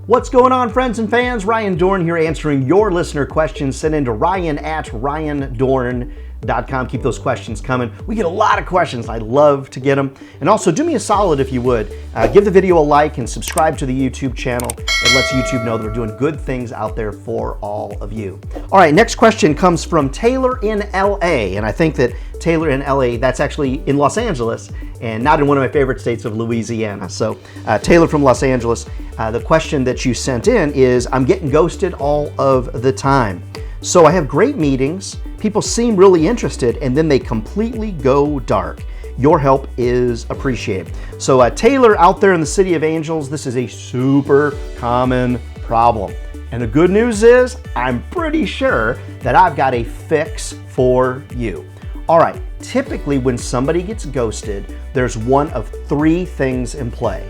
What's going on, friends and fans? Ryan Dohrn here answering your listener questions. Send in to ryan@ryandohrn.com. Keep those questions coming. We get a lot of questions. I love to get them. And also, do me a solid if you would. Give the video a like and subscribe to the YouTube channel. It lets YouTube know that we're doing good things out there for all of you. All right, next question comes from Taylor in LA. And I think that Taylor in LA, that's actually in Los Angeles and not in one of my favorite states of Louisiana. So Taylor from Los Angeles, the question that you sent in is, I'm getting ghosted all of the time. So I have great meetings, people seem really interested, and then they completely go dark. Your help is appreciated. So Taylor out there in the City of Angels, this is a super common problem. And the good news is, I'm pretty sure that I've got a fix for you. All right, typically when somebody gets ghosted, there's one of three things in play.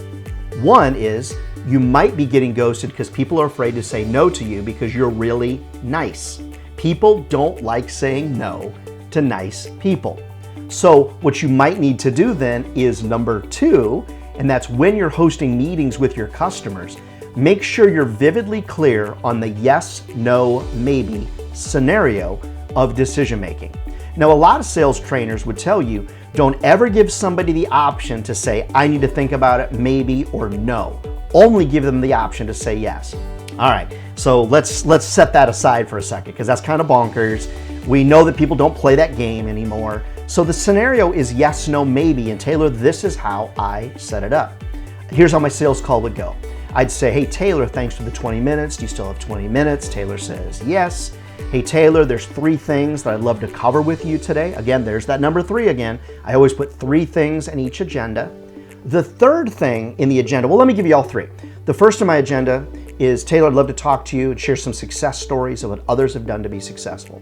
One is you might be getting ghosted because people are afraid to say no to you because you're really nice. People don't like saying no to nice people. So what you might need to do then is number two, and that's when you're hosting meetings with your customers, make sure you're vividly clear on the yes, no, maybe scenario of decision making. Now, a lot of sales trainers would tell you, don't ever give somebody the option to say, I need to think about it, maybe, or no. Only give them the option to say yes. All right, so let's set that aside for a second because that's kind of bonkers. We know that people don't play that game anymore. So the scenario is yes, no, maybe, and Taylor, this is how I set it up. Here's how my sales call would go. I'd say, hey, Taylor, thanks for the 20 minutes. Do you still have 20 minutes? Taylor says yes. Hey, Taylor, there's three things that I'd love to cover with you today. Again, there's that number three again. I always put three things in each agenda. The third thing in the agenda, well, let me give you all three. The first on my agenda is, Taylor, I'd love to talk to you and share some success stories of what others have done to be successful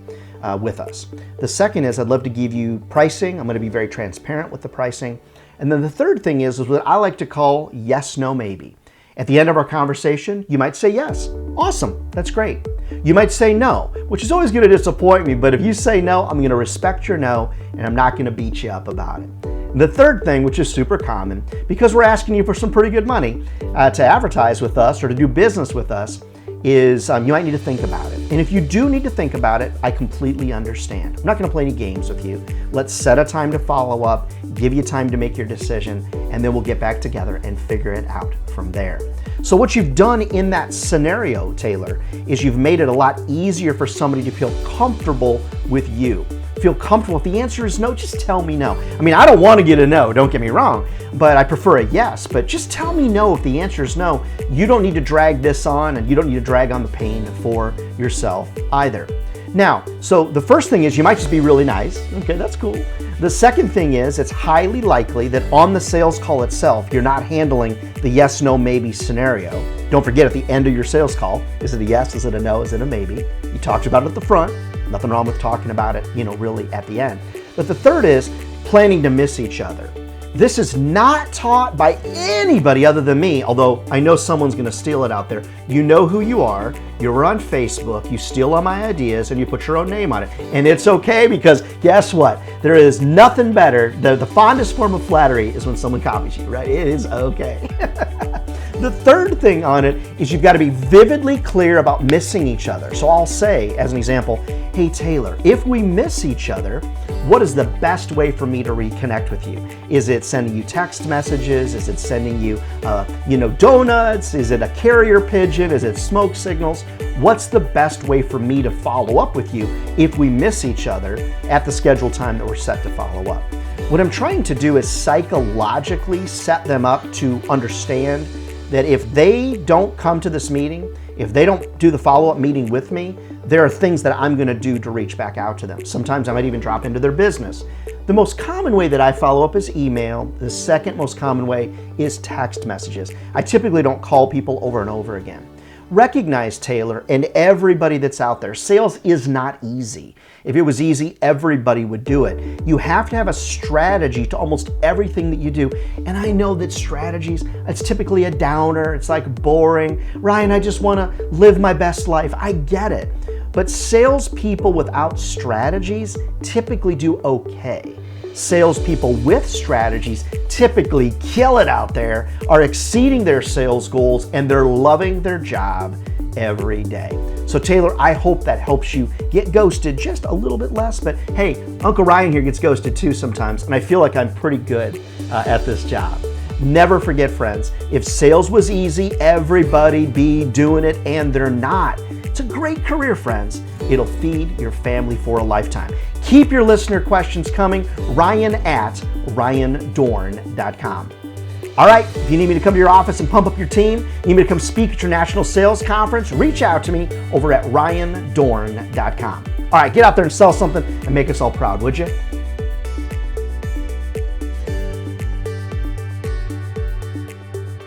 with us. The second is, I'd love to give you pricing. I'm going to be very transparent with the pricing. And then the third thing is what I like to call yes, no, maybe. At the end of our conversation, you might say yes. Awesome, that's great. You might say no, which is always going to disappoint me, but if you say no, I'm going to respect your no, and I'm not going to beat you up about it. And the third thing, which is super common, because we're asking you for some pretty good money to advertise with us or to do business with us, is you might need to think about it. And if you do need to think about it, I completely understand. I'm not going to play any games with you. Let's set a time to follow up, give you time to make your decision, and then we'll get back together and figure it out from there. So what you've done in that scenario, Taylor, is you've made it a lot easier for somebody to feel comfortable with you. Feel comfortable. If the answer is no, just tell me no. I mean, I don't want to get a no, don't get me wrong, but I prefer a yes. But just tell me no if the answer is no. You don't need to drag this on, and you don't need to drag on the pain for yourself either. Now, so the first thing is you might just be really nice. Okay, that's cool. The second thing is it's highly likely that on the sales call itself, you're not handling the yes, no, maybe scenario. Don't forget, at the end of your sales call, is it a yes, is it a no, is it a maybe? You talked about it at the front. Nothing wrong with talking about it, really at the end. But the third is planning to miss each other. This is not taught by anybody other than me, although I know someone's going to steal it out there. You know who you are. You're on Facebook. You steal all my ideas and you put your own name on it. And it's okay, because guess what? There is nothing better. The fondest form of flattery is when someone copies you, right? It is okay. The third thing on it is you've got to be vividly clear about missing each other. So I'll say, as an example, hey, Taylor, if we miss each other, what is the best way for me to reconnect with you? Is it sending you text messages? Is it sending you, donuts? Is it a carrier pigeon? Is it smoke signals? What's the best way for me to follow up with you if we miss each other at the scheduled time that we're set to follow up? What I'm trying to do is psychologically set them up to understand that if they don't come to this meeting, if they don't do the follow-up meeting with me, there are things that I'm going to do to reach back out to them. Sometimes I might even drop into their business. The most common way that I follow up is email. The second most common way is text messages. I typically don't call people over and over again. Recognize, Taylor, and everybody that's out there, sales is not easy. If it was easy, everybody would do it. You have to have a strategy to almost everything that you do. And I know that strategies, it's typically a downer. It's like boring. Ryan, I just want to live my best life. I get it. But salespeople without strategies typically do okay. salespeople with strategies typically kill it out there, are exceeding their sales goals, and they're loving their job every day. So Taylor, I hope that helps you get ghosted just a little bit less. But hey, Uncle Ryan here gets ghosted too sometimes, and I feel like I'm pretty good at this job. Never forget, friends, if sales was easy, everybody'd be doing it, and they're not. It's a great career, friends. It'll feed your family for a lifetime. Keep your listener questions coming. Ryan at RyanDorn.com. All right, if you need me to come to your office and pump up your team, you need me to come speak at your national sales conference, reach out to me over at RyanDorn.com. All right, get out there and sell something and make us all proud, would you?